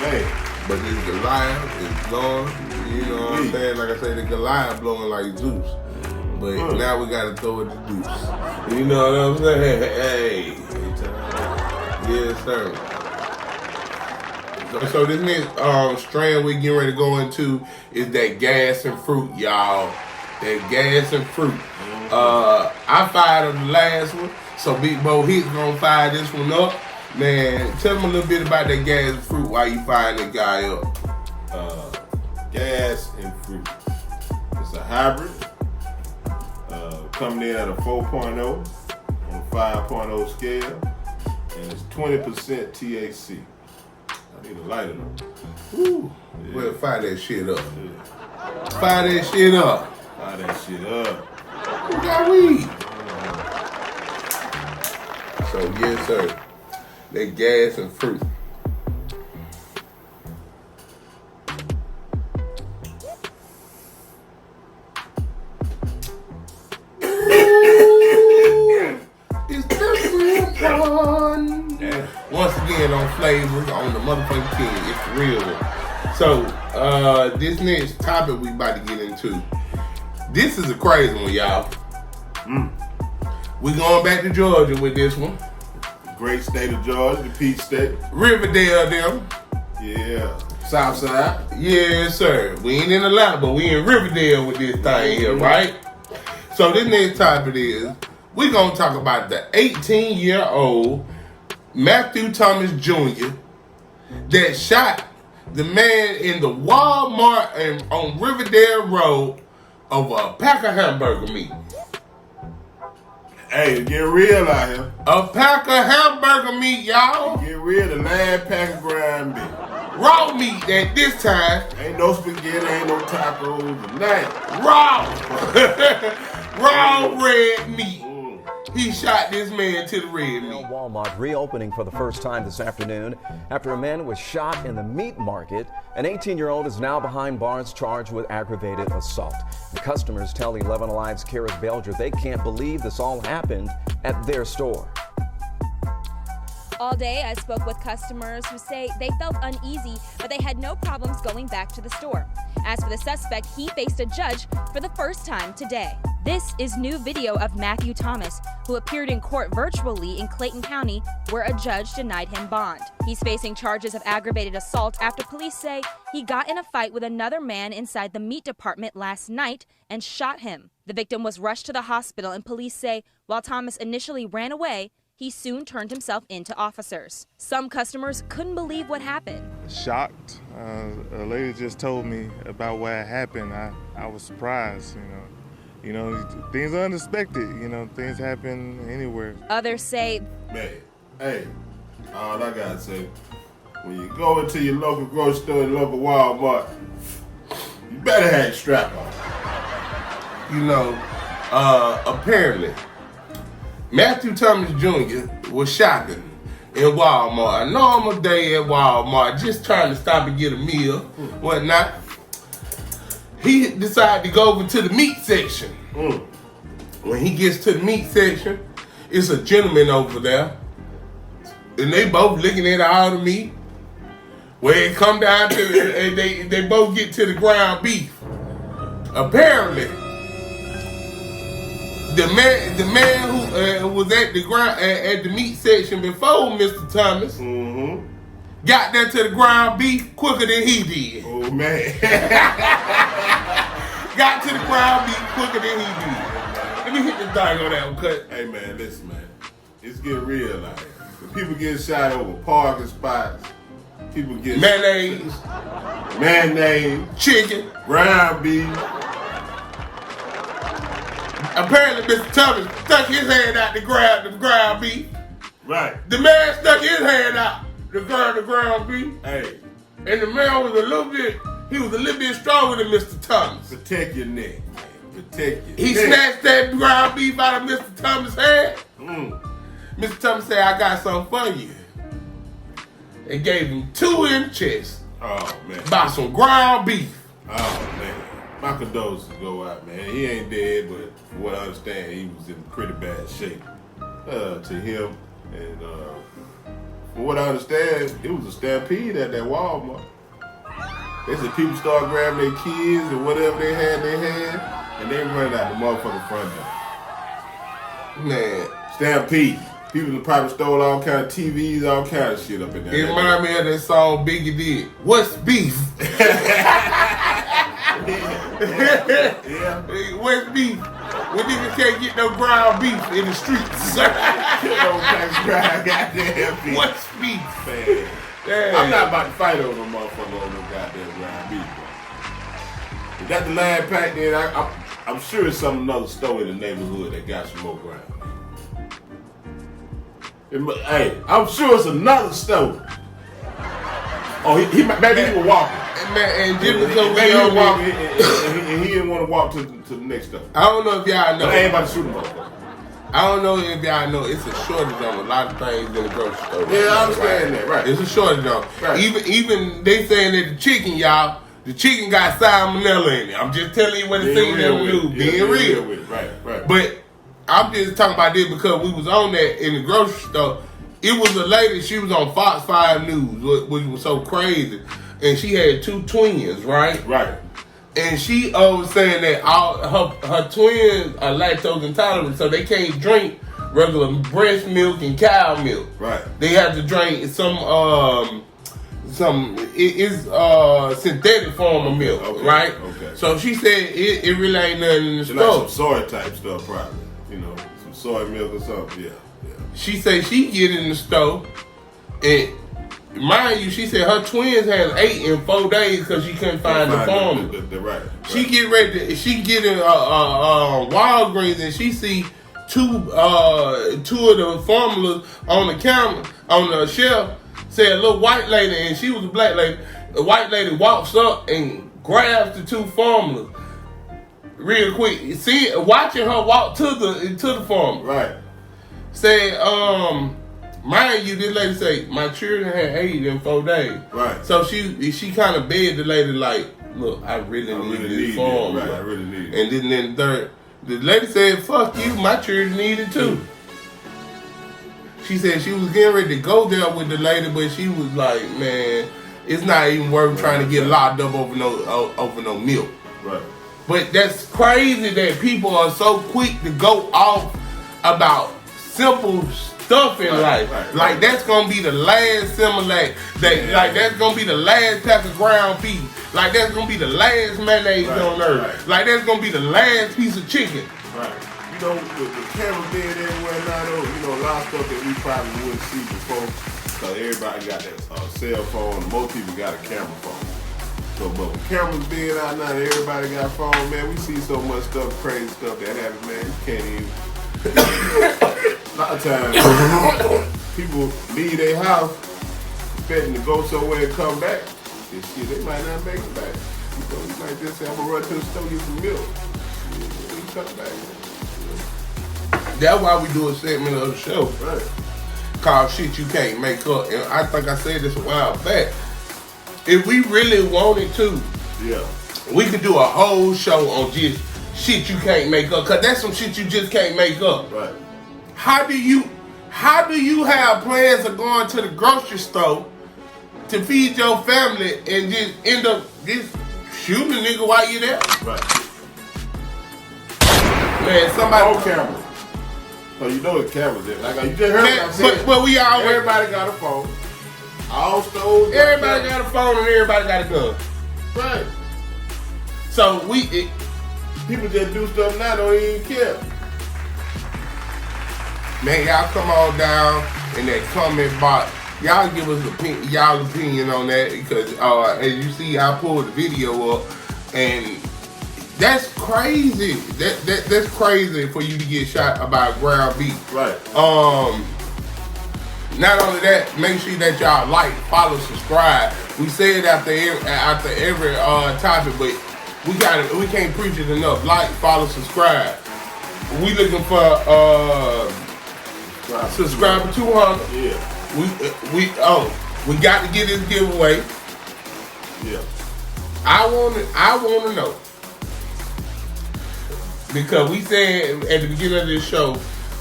Man. But this Goliath is blowing, you know what I'm saying? Like I said, the Goliath blowing like Zeus. But now we gotta throw it to Deuce. You know what I'm saying? Hey. Yes, sir. So this next strand we getting ready to go into is that gas and fruit, y'all. That gas and fruit. I fired up the last one, so Big Bo Hicks gonna fire this one up. Man, tell them a little bit about that gas and fruit while you firing that guy up. Gas and fruit. It's a hybrid. Coming in at a 4.0 on a 5.0 scale, and it's 20% THC. I need a lighter though. Woo. Yeah. Well, fire that shit up. Yeah. Fire that shit up. Fire that shit up. Who got weed? So, yes, sir. That gas and fruit. It's the real one. Once again, on flavors, on the motherfucking king. It's the real one. So, this next topic we about to get into, this is a crazy one, y'all. We going back to Georgia with this one. Great state of Georgia, the Peach State. Riverdale, them. Yeah. Southside. Yes, sir. We ain't in Atlanta, but we in Riverdale with this thing here, right? So this next topic is, we're going to talk about the 18-year-old Matthew Thomas Jr. that shot the man in the Walmart on Riverdale Road over a pack of hamburger meat. Hey, get real out here. A pack of hamburger meat, y'all. Get real, the last pack of ground beef. Raw meat at this time. Ain't no spaghetti, ain't no tacos, nothing. Raw. Raw red meat. he shot this man to the red meat. Walmart reopening for the first time this afternoon after a man was shot in the meat market. An 18-year-old is now behind bars charged with aggravated assault. The customers tell 11 Alive's Karis Belger they can't believe this all happened at their store. All day, I spoke with customers who say they felt uneasy, but they had no problems going back to the store. As for the suspect, he faced a judge for the first time today. This is new video of Matthew Thomas, who appeared in court virtually in Clayton County, where a judge denied him bond. He's facing charges of aggravated assault after police say he got in a fight with another man inside the meat department last night and shot him. The victim was rushed to the hospital, and police say while Thomas initially ran away, he soon turned himself into officers. Some customers couldn't believe what happened. Shocked. A lady just told me about what had happened. I was surprised, You know, things are unexpected. You know, things happen anywhere. Others say, man, hey, all I gotta say, when you go into your local grocery store, your local Walmart, you better have your strap on. You know, apparently, Matthew Thomas Jr. was shopping in Walmart. A normal day at Walmart, just trying to stop and get a meal, whatnot. He decided to go over to the meat section. When he gets to the meat section, it's a gentleman over there, and they both looking at all the meat. Where it come down to, and they both get to the ground beef. Apparently, the man who was at the meat section before Mr. Thomas got there to the ground beef quicker than he did. Oh man. Got to the ground beef quicker than he did. Let me hit the thing on that one, cut. Hey man, listen man, it's getting real out here. People get shot over parking spots. People get mayonnaise, chicken, ground beef. Apparently, Mr. Thomas stuck his hand out to grab the ground beef. Right. The man stuck his hand out to grab the ground beef. Hey. And the man was a little bit stronger than Mr. Thomas. Protect your neck, man. Protect your He neck. snatched that ground beef out of Mr. Thomas' hand. Mr. Thomas said, I got something for you. And gave him 2 in the chest. Oh, man. By some ground beef. Oh, man. My condolences go out, man. He ain't dead, but from what I understand, he was in pretty bad shape. To him. And from what I understand, it was a stampede at that Walmart. They said people start grabbing their kids and whatever they had in their hand, and they run out the motherfucking front door. Man, stampede. People probably stole all kind of TVs, all kind of shit up in there. It reminded me of that song Biggie did. What's beef? Yeah. What's beef? When niggas can't get no ground beef in the streets. What's beef? Man. Damn. I'm not about to fight over no motherfucker over no goddamn ground beef. Bro. If that's the land pack, then I'm sure it's some another store in the neighborhood that got some more ground beef. Hey, I'm sure it's another store. Oh, maybe he was walking. And just because maybe he was walking, and he didn't want to walk to the next store. I don't know if y'all know. But I ain't about to shoot him up. I don't know if y'all know it's a shortage on a lot of things in the grocery store. Yeah, I understand that, right. It's a shortage on. Right. Even they saying that the chicken, y'all, the chicken got salmonella in it. I'm just telling you what it seems in the news. Being real. Right. But I'm just talking about this because we was on that in the grocery store. It was a lady, she was on Fox 5 News, which was so crazy. And she had 2 twins, right? Right. And she was saying that all her twins are lactose intolerant, so they can't drink regular breast milk and cow milk. Right. They have to drink some synthetic form of milk, right? Okay. So she said it really ain't nothing in the store. Like some soy type stuff, probably. You know, some soy milk or something. Yeah. She said she get in the store, and mind you, she said her twins had 8 in 4 days because she couldn't find the formula. Right. She get ready. She get in Walgreens and she see two of the formulas on the counter on the shelf. Said a little white lady, and she was a black lady. The white lady walks up and grabs the 2 formulas real quick. See, watching her walk to the formula. Right. said, mind you, this lady say, my children had AIDS in 4 days. Right. So she kind of begged the lady like, look, I really need this formula. Right, I really need it. And then third, the lady said, fuck you, my children need it too. She said she was getting ready to go there with the lady, but she was like, man, it's not even worth trying to get locked up over no milk. Right. But that's crazy that people are so quick to go off about simple stuff in life. Like that's gonna be the last Similac. Like that's gonna be the last pack of ground beef. Like that's gonna be the last mayonnaise on earth. Like that's gonna be the last piece of chicken. Right. You know, with the cameras being everywhere now, though, you know, a lot of stuff that we probably wouldn't see before, because everybody got that cell phone. Most people got a camera phone. So, but with cameras being out now, everybody got a phone, man. We see so much stuff, crazy stuff that happens, man. You can't even. A lot of times, people leave their house, expecting to go somewhere and come back. And shit, they might not make it back. So you might just say, I'm gonna run to the store, get some milk. You come back. That's why we do a segment of the show called Shit You Can't Make Up. And I think I said this a while back. If we really wanted to, we could do a whole show on just shit you can't make up. Cause that's some shit you just can't make up. Right. How do you have plans of going to the grocery store to feed your family and just end up just shooting a nigga while you're there? Right. Man, somebody on camera. So you know the cameras there. Like you just heard what I said. But we always everybody got a phone. All stores. Everybody got a phone and everybody got a gun. Right. So people just do stuff now, don't even care. Man, y'all come on down in that comment box. Y'all give us y'all opinion on that because as you see, I pulled the video up and that's crazy. That's crazy for you to get shot about ground beef. Right. Not only that, make sure that y'all like, follow, subscribe. We say it after every topic, but we can't preach it enough. Like, follow, subscribe. We looking for subscriber 200. Yeah. We got to get this giveaway. Yeah. I want to know because we said at the beginning of this show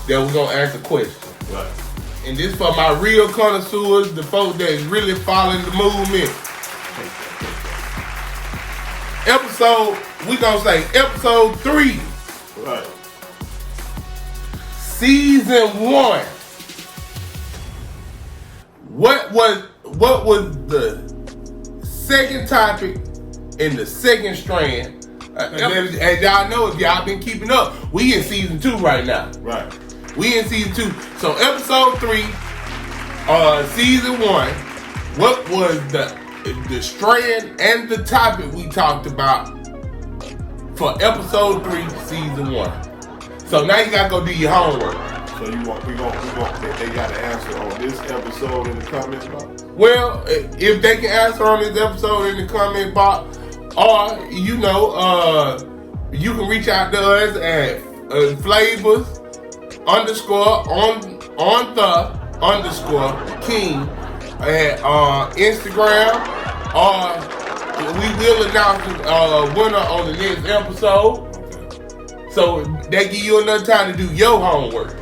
that we're gonna ask a question. Right. And this for my real connoisseurs, the folks that's really following the movement. We gonna say episode 3. Right. Season 1. What was the second topic in the second strand? As y'all know, if y'all been keeping up, we in season 2 right now. Right. We in season 2. So episode 3, season 1, what was the strand and the topic we talked about for episode 3, season 1? So now you gotta go do your homework. So they got to answer on this episode in the comment box? Well, if they can answer on this episode in the comment box, or you can reach out to us at flavors_on_king at Instagram, or we will announce the winner on the next episode. So they give you enough time to do your homework.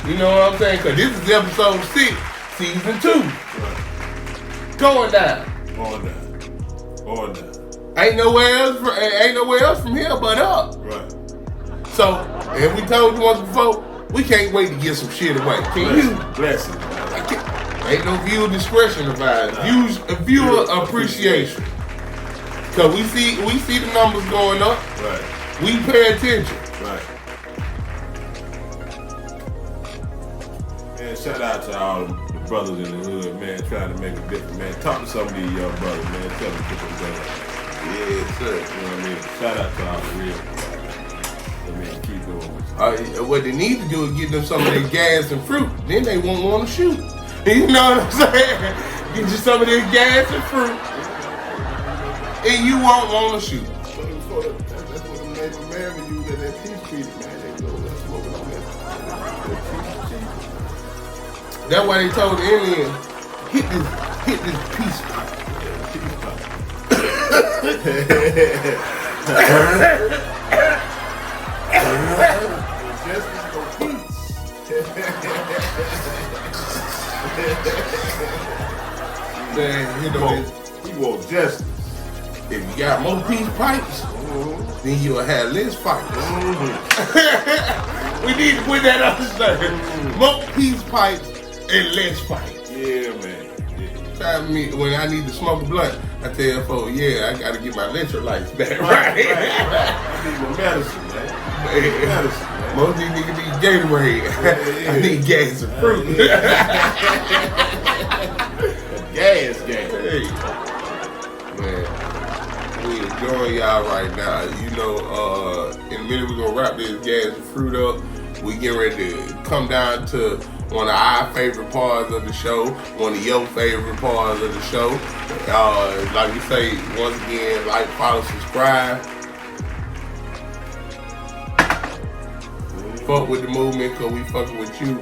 You know what I'm saying? Because this is episode 6, season 2. Right. Going down. Ain't nowhere else from here but up. Right. So, and we told you once before, we can't wait to get some shit away. Can you? Blessing. Ain't no viewer discretion advised. Viewer appreciation. Cause we see the numbers going up. Right. We pay attention. Right. Man, shout out to all the brothers in the hood, man, trying to make a difference, man. Talk to some of these young brothers, man. Tell them to put them down. Yeah, sir. You know what I mean? Shout out to all the real brothers. I mean, keep doing this. What they need to do is give them some of their gas and fruit. Then they won't want to shoot. You know what I'm saying? Get you some of their gas and fruit, and you won't want to shoot. That's what the Native Americans use at that peace treaty, man. They go, that's what we That's why they told the alien, hit this peace pipe. Justice go peace. Man, you know, he want justice. If you got more peace pipes, then you'll have less fights. We need to put that on the stand. More peace pipes and less fights. Yeah, man. When I need to smoke a blunt, I tell folks, yeah, I gotta get my electrolytes back. Right. I need my medicine, man. Medicine, man. Most of these niggas need Gatorade. I need gas and fruit. Gas. Hey. Man, we enjoying y'all right now. You know, in a minute we're gonna wrap this gas and fruit up. We getting ready to come down to one of our favorite parts of the show, one of your favorite parts of the show. Like we say, once again, like, follow, subscribe. Fuck with the movement, cause we fucking with you.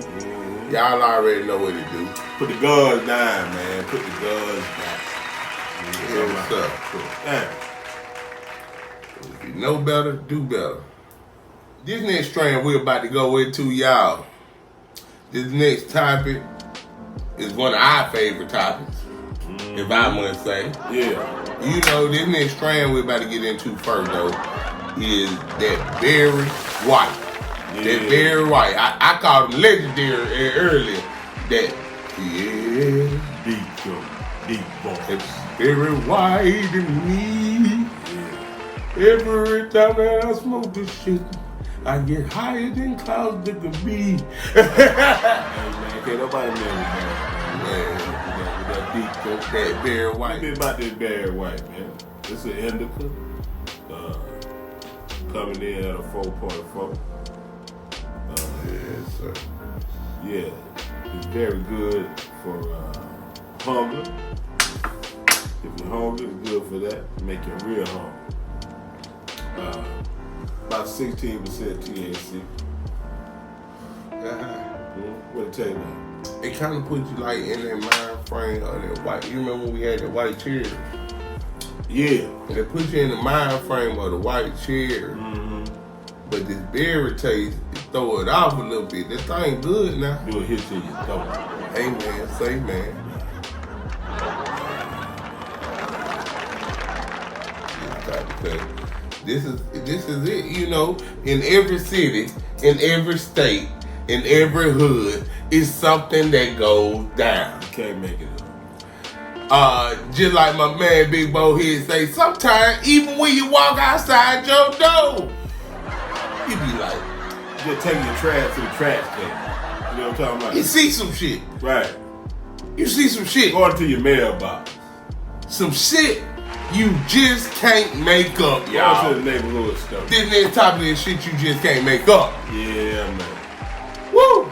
Y'all already know what to do. Put the guns down, man. Put the guns down. Yeah, what's up? If you know better, do better. This next strand we're about to go into, y'all. This next topic is one of our favorite topics, if I must say. Yeah. You know, this next strand we're about to get into first, though, is that Barry White. Yeah. That Barry White. I called him legendary earlier. That, yeah. Deep voice. It's Barry White in me. Yeah. Every time that I smoke this shit, I get higher than clouds that could be. Hey, man, can't nobody know that, man. With that deep joke. That Barry White. What about this Barry White, man? This is an indica. Coming in at a 4.4. Yes, sir. Yeah, it's very good for hunger. If you're hungry, it's good for that. Make you real hungry. About 16% THC. What it tell you now? It kind of puts you like in that mind frame of that white. You remember when we had that white cherry? Yeah. It puts you in the mind frame of the white cherry. Mm-hmm. But this berry taste, throw it off a little bit. That thing good now. Do a hit to your throat. Hey man, say man. This is it, you know. In every city, in every state, in every hood, it's something that goes down. You can't make it up. Just like my man Big Bo here say, sometimes even when you walk outside your door, you be like, just taking your trash to the trash can. You know what I'm talking about? You see some shit. Right. You see some shit. Going to your mailbox. Some shit you just can't make up, y'all. Going to the neighborhood stuff. This next topic is shit you just can't make up. Yeah, man. Woo!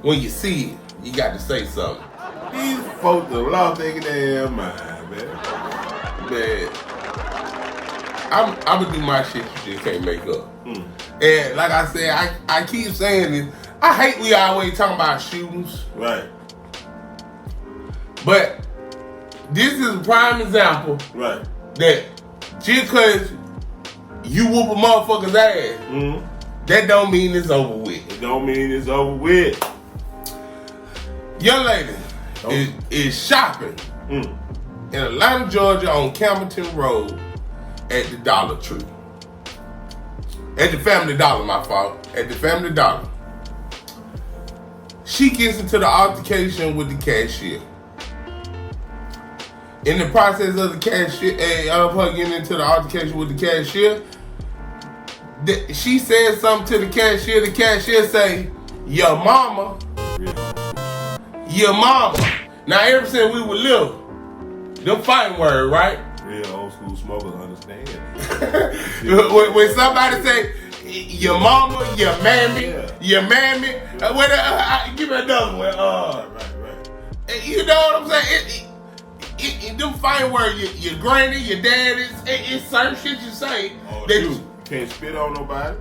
When you see it, you got to say something. These folks are lost their damn mind, man. Man, I'm gonna do my shit you just can't make up. And like I said, I keep saying this. I hate we always talking about shootings. Right. But this is a prime example. Right. That just cause you whoop a motherfucker's ass, that don't mean it's over with. It don't mean it's over with. Young lady is shopping in Atlanta, Georgia on Campbellton Road at the Dollar Tree. At the Family Dollar, my fault. At the Family Dollar. She gets into the altercation with the cashier. In the process of the cashier, of her getting into the altercation with the cashier, she said something to the cashier. The cashier say, "Your mama." Your mama. Now, ever since we were little, them fighting words, right? Real old school smokers understand. When somebody say, your mama, your mammy, your mammy, give me another one. Right. You know what I'm saying? Them fighting words, your granny, your daddy, it's certain shit you say. That you can't spit on nobody.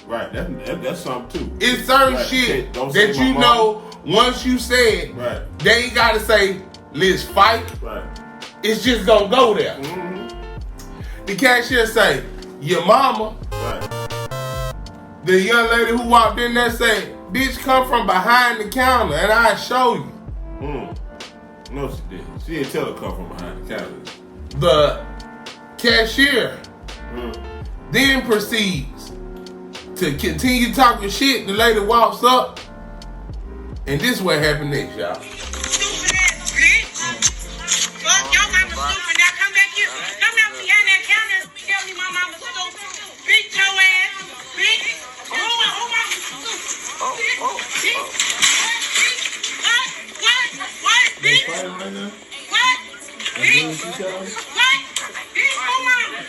Right, that's something too. It's certain right. shit Don't that say you my know once you say it, right. they ain't gotta say, let's fight. Right. It's just gonna go there. Mm-hmm. The cashier say, your mama. Right. The young lady who walked in there say, bitch, come from behind the counter and I'll show you. No, she didn't. She didn't tell her come from behind the counter. The cashier then proceeds to continue talking shit. The lady walks up, and this is what happened next, y'all. Stupid ass bitch. Fuck your mama stupid. Now come back here. Come out behind that counter and tell me my mama stupid. Beat your ass. Bitch. Who mama stupid? Bitch. What? Bitch. What? Bitch. What? Bitch. Who mama?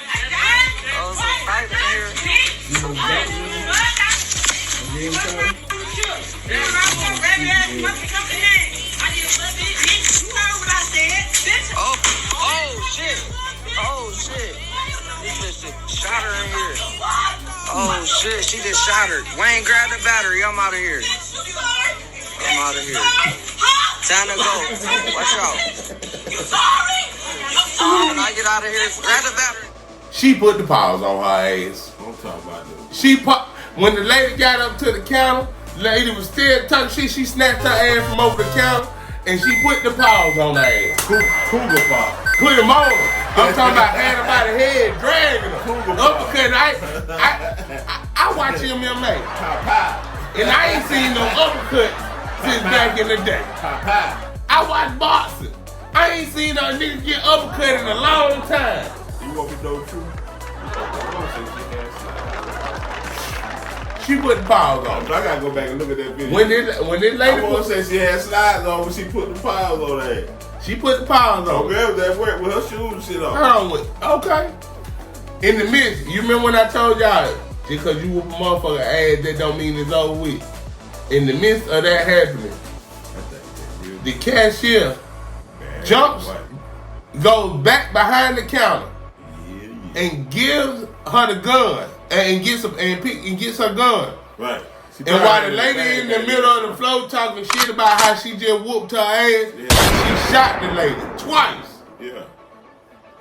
Oh shit. This bitch shot her in here. Oh shit, she just shot her. Wayne, grab the battery. I'm out of here. I'm out of here. Time to go. Watch out. When I get out of here, grab the battery. She put the paws on her ass. Don't talk about that. When the lady got up to the counter, the lady was still talking shit. She snatched her ass from over the counter and she put the paws on her ass. Cougar paws. Put them on her. I'm talking about had her by the head, dragging her. Uppercut. I watch MMA. And I ain't seen no uppercut since back in the day. I watch boxing. I ain't seen no nigga get uppercut in a long time. You want me to know the truth? She put the paws on. I gotta go back and look at that video. When this lady I want to say she had slides on when she put the paws on her ass. She put the paws on. Oh, girl was at work with her shoes and shit on. Okay. In the midst, you remember when I told y'all, just because you whoop a motherfucker ass, that don't mean it's over with. In the midst of that happening, the cashier jumps, goes back behind the counter, and gives her the gun, and gets her gun. Right. And while the lady in the middle of the floor talking shit about how she just whooped her ass, she shot the lady twice. Yeah.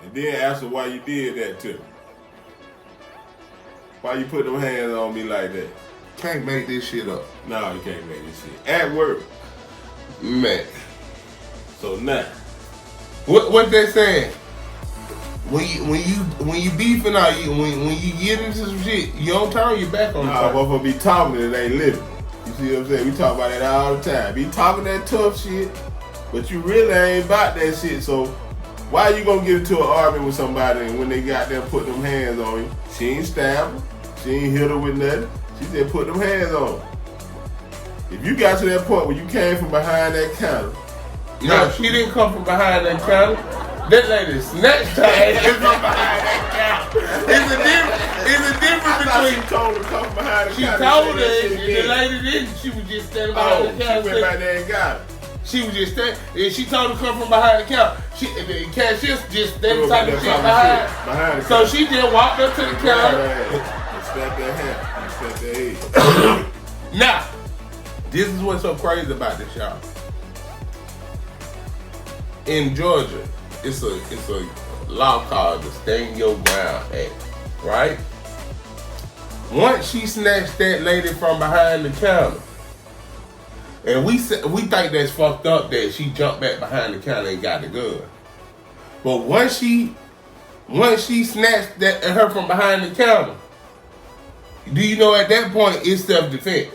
And then asked her why you did that to her. Why you put them hands on me like that? Can't make this shit up. No, you can't make this shit. At work. Man. So now. What they saying? When you beefing or when you get into some shit, you don't turn your back on the person. Motherfucker be talking and ain't living. You see what I'm saying? We talk about that all the time. Be talking that tough shit, but you really ain't about that shit. So why you gonna get into an argument with somebody and when they got there put them hands on you? She ain't stabbed her. She ain't hit her with nothing. She said put them hands on her. If you got to that point where you came from behind that counter. No, she didn't come from behind that counter. That lady snatched her ass from behind that counter. It's a difference between. She told her to come behind the she counter. She told her, and the lady didn't. She was just standing behind the counter. She went back there and got her. She was just standing, and she told her to come from behind the counter. The cashier just standing talking shit behind the counter. So she just walked up to the counter. Snap that hand. Snap that head. Now, this is what's so crazy about this, y'all. In Georgia, it's a law called the Stand Your Ground Act, right? Once she snatched that lady from behind the counter, and we think that's fucked up that she jumped back behind the counter and got the gun. But once she snatched her from behind the counter, do you know at that point it's self-defense?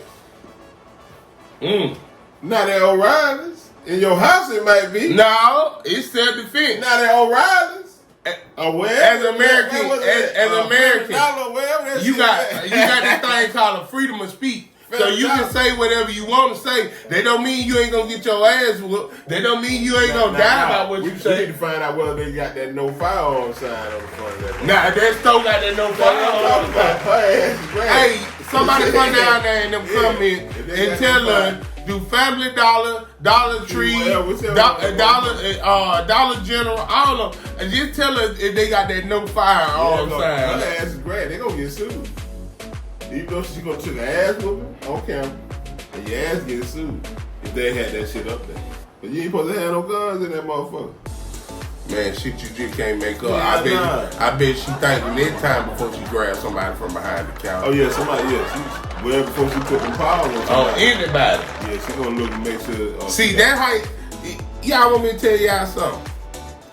Not at O'Reilly's. In your house it might be. No, it's self-defense. Not at O'Reilly's. As American, you got this thing called a freedom of speech. So you can say whatever you want to say. They don't mean you ain't gonna get your ass whooped. They don't mean you ain't gonna die about what you say. We need to find out whether they got that no firearm sign on the front of that. Nah, that store got that no firearm sign. Hey, somebody come down there and them comment and tell her, do Family Dollar, Dollar Tree, Dollar General, all of them. And just tell her if they got that no firearm sign. Her ass is great. They gonna get sued. Even though she gonna took her ass whooping on camera, and your ass getting sued if they had that shit up there. But you ain't supposed to have no guns in that motherfucker. Man, shit you just can't make up. I bet she thinking that time before she grabbed somebody from behind the counter. Oh yeah, somebody, yeah. Well, before she put them paws on somebody. Anybody. Yeah, she gonna look and make sure. See, that how, y'all want me to tell y'all something?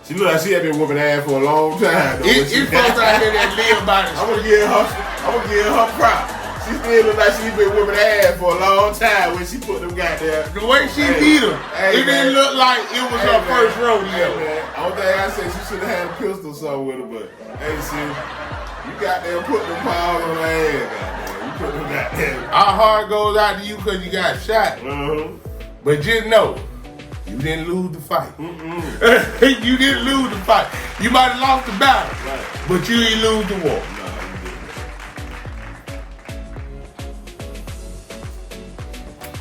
She look like she had been whooping ass for a long time. It's folks out here that live by the street. I'm gonna give her props. She still look like she been whooping ass for a long time when she put them goddamn. The way she beat her, it didn't look like it was her first rodeo. Man. Only thing I said, she should have had a pistol or something with her, but hey, sis, you goddamn put them paws on her ass, goddamn. You put them goddamn. Our heart goes out to you because you got shot. But just know, you didn't lose the fight. You didn't lose the fight. You might have lost the battle, but you didn't lose the war.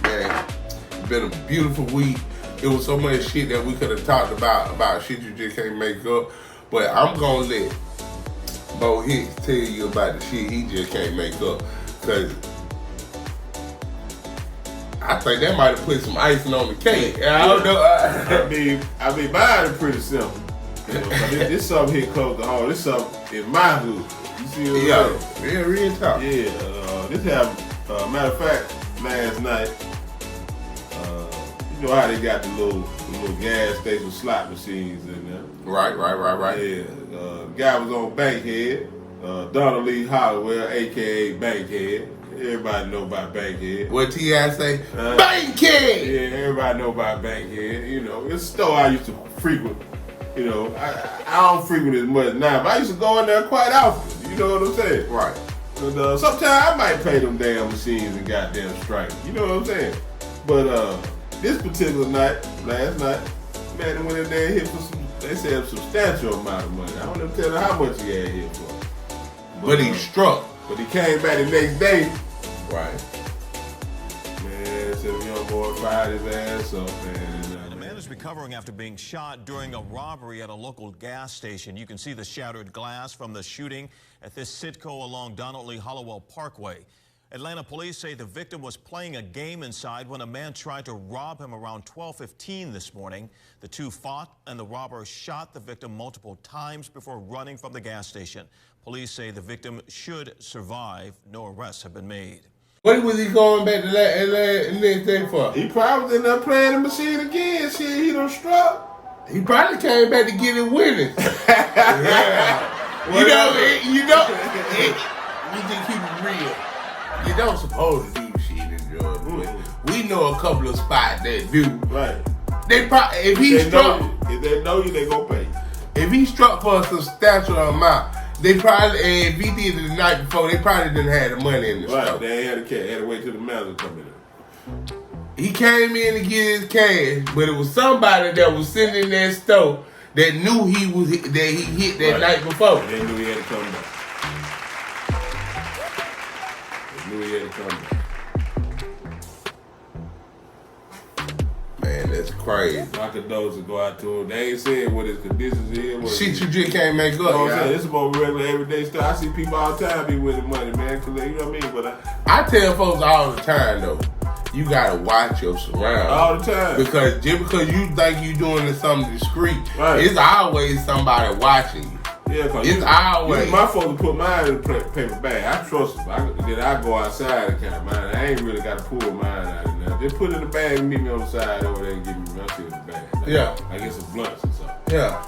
Man, it's been a beautiful week. It was so much shit that we could have talked about shit you just can't make up. But I'm gonna let Bo Hicks tell you about the shit he just can't make up. Cause I think that might have put some icing on the cake. I don't know. I mean, mine is pretty simple. You know, this something here close to home. This something in my hood. You see what I'm saying? Yeah, real talk. Yeah, this happened. Matter of fact, last night. You know how they got the little gas station slot machines in there. Right. Yeah, guy was on Bankhead, Donald Lee Hollowell, a.k.a. Bankhead. Everybody know about Bankhead. What T.I. say? Bankhead! Yeah, everybody know about Bankhead. You know, it's a store I used to frequent. You know, I don't frequent it as much now, but I used to go in there quite often. You know what I'm saying? Right. And sometimes I might pay them damn machines and goddamn strike. You know what I'm saying? But this particular night, last night, man, they went in there and hit for some, they said a substantial amount of money. I don't know tell them how much he had hit for. But he struck. But he came back the next day. Right. Man, said the young boy fired his ass up, man. The man is recovering after being shot during a robbery at a local gas station. You can see the shattered glass from the shooting at this Sitco along Donald Lee Hollowell Parkway. Atlanta police say the victim was playing a game inside when a man tried to rob him around 12:15 this morning. The two fought and the robber shot the victim multiple times before running from the gas station. Police say the victim should survive. No arrests have been made. What was he going back to the next day for? He probably was in there playing the machine again. Shit, he done struck. He probably came back to get his winnings. Yeah. You just keep it real. You don't supposed to do shit in Georgia. We know a couple of spots that do. Right. They probably if they know you, they gonna pay you. If he struck for a substantial amount, they probably if he did it the night before, they probably didn't have the money in the store. Right. They had to wait till the manager come in. He came in to get his cash, but it was somebody that was sitting in that store that knew he hit that night before. They knew he had to come back. Man, that's crazy. My condolences go out to him. They ain't saying what his conditions is. Shit you just can't make up. You know what I'm saying? It's about regular everyday stuff. I see people all the time be winning money, man. You know what I mean? But I tell folks all the time though, you gotta watch your surroundings. All the time. Because just because you think you doing something discreet, it's always somebody watching you. Yeah, cause it's always my folks put mine in the paper bag. I trust them. Then I go outside and count mine. I ain't really got to pull mine out of there. Just put it in the bag and meet me on the side over there and give me my shit in the bag. I get some blunts or something. Yeah.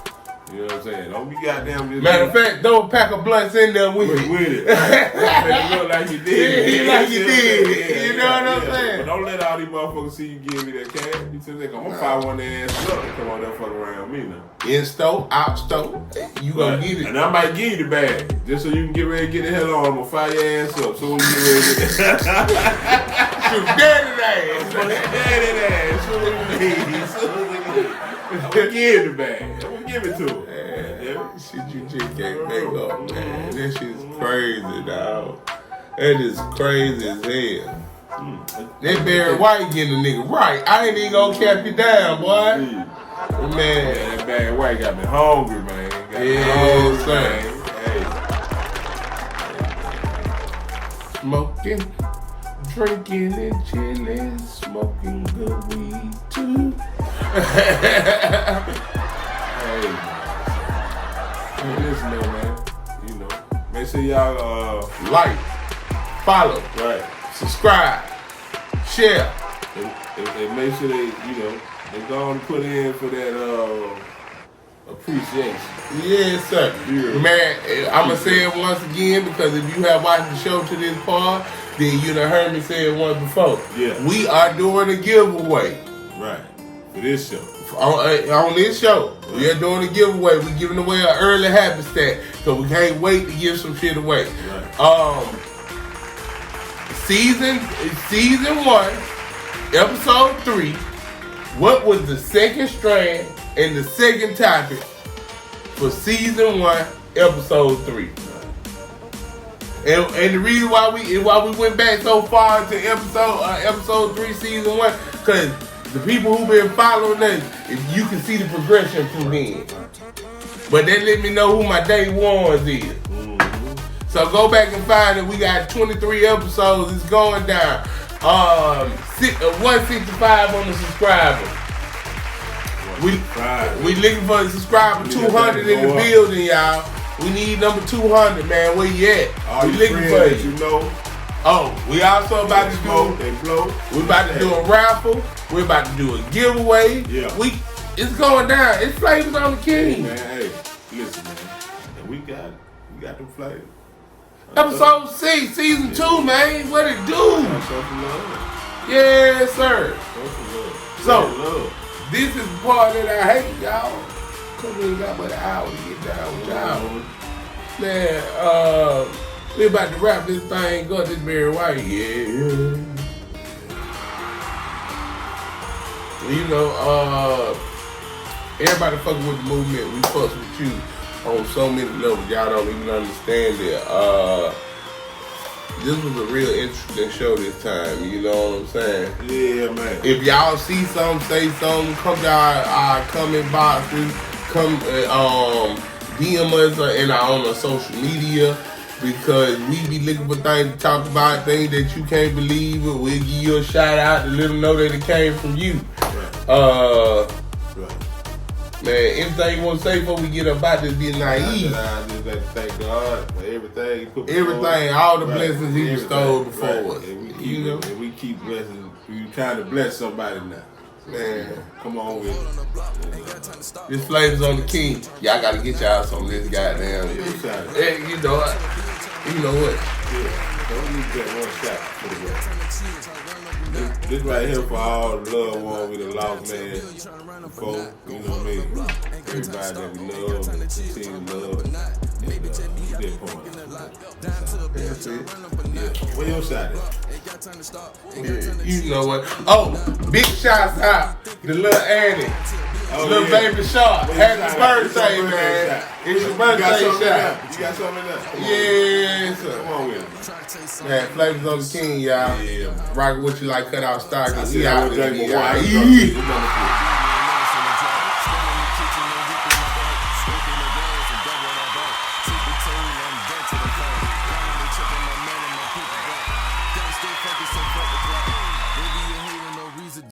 You know what I'm saying? Don't be goddamn. Matter of fact, throw a pack of blunts in there with it. Make it look like you did. Like you did. You know what I'm saying? But don't let all these motherfuckers see you give me that cash. You think I'm gonna fire one of their ass up and come on there fuck around me now. In store, out store, you gonna get it. And I might give you the bag just so you can get ready to get the hell on. I'm gonna fire your ass up so when you get ready to get shoot daddy ass. Daddy ass. I'm gonna give the bag. I'm gonna give it to him. Shit you just can't make up, man. That shit's crazy, dog. That is crazy as hell. That Barry White getting a nigga right. I ain't even gonna cap you down, boy. Man, that Barry White got me hungry, man. smoking, drinking and chilling, smoking good weed too. Hey, listen though, man. You know, make sure y'all like, follow, right, subscribe, share. And make sure they, you know, they go and put in for that appreciation. Yes, sir. Yeah. Man, I'm going to say it once again because if you have watched the show to this part, then you done heard me say it once before. Yeah. We are doing a giveaway. Right. For this show. On this show. Right. We are doing a giveaway. We're giving away an early habit stack because we can't wait to give some shit away. Right. Season 1, episode 3, what was the second strand and the second topic for season 1, episode 3? And the reason why we went back so far to episode 3, season 1, because the people who've been following us, if you can see the progression from then. But that let me know who my day ones is. So go back and find it. We got 23 episodes. It's going down. 165 on the subscriber. We looking for the subscriber 200 in the building, y'all. We need number 200, man. Where you at? We looking for you. You know. Oh, we also about to do. We about to do a raffle. We about to do a giveaway. Yeah. It's going down. It's flavors on the king. Man, hey, listen, man. And we got them flavors. Episode 6, season 2, man. What it do? Yes, sir. So, this is the part that I hate, y'all. Because we ain't got but an hour to get down with y'all. Man, we about to wrap this thing up, this Barry White. Yeah. You know, everybody fucking with the movement. We fucks with you on so many levels. Y'all don't even understand it. This was a real interesting show this time. You know what I'm saying? Yeah, man. If y'all see something, say something. Come to our comment boxes. Come DM us on our social media because we be looking for things to talk about, things that you can't believe. We'll give you a shout out to let them know that it came from you. Right. Man, anything you want to say before we get about this being naive? I just like to thank God for everything. Everything, all the blessings He bestowed before us. And we keep blessing. We trying to bless somebody now. Man, come on with it. This flavor's on the king. Y'all gotta get y'all some of this goddamn. Hey, you know what? Yeah, don't need that one shot for the rest. This right here for all the loved ones we done lost, man. Before, you know what I mean? Everybody that we love and continue to love. That point. That's it. Yeah. Where your shot at? Yeah, you know what? Oh, big shouts out to Lil Annie. Little baby Shark. Happy birthday, man. It's your birthday shot. You got something in there? Yes, sir. Come on with it. Man, flavors on the king, y'all. Yeah. Rockin' what you like, cut out stockings. I see how we're drinking.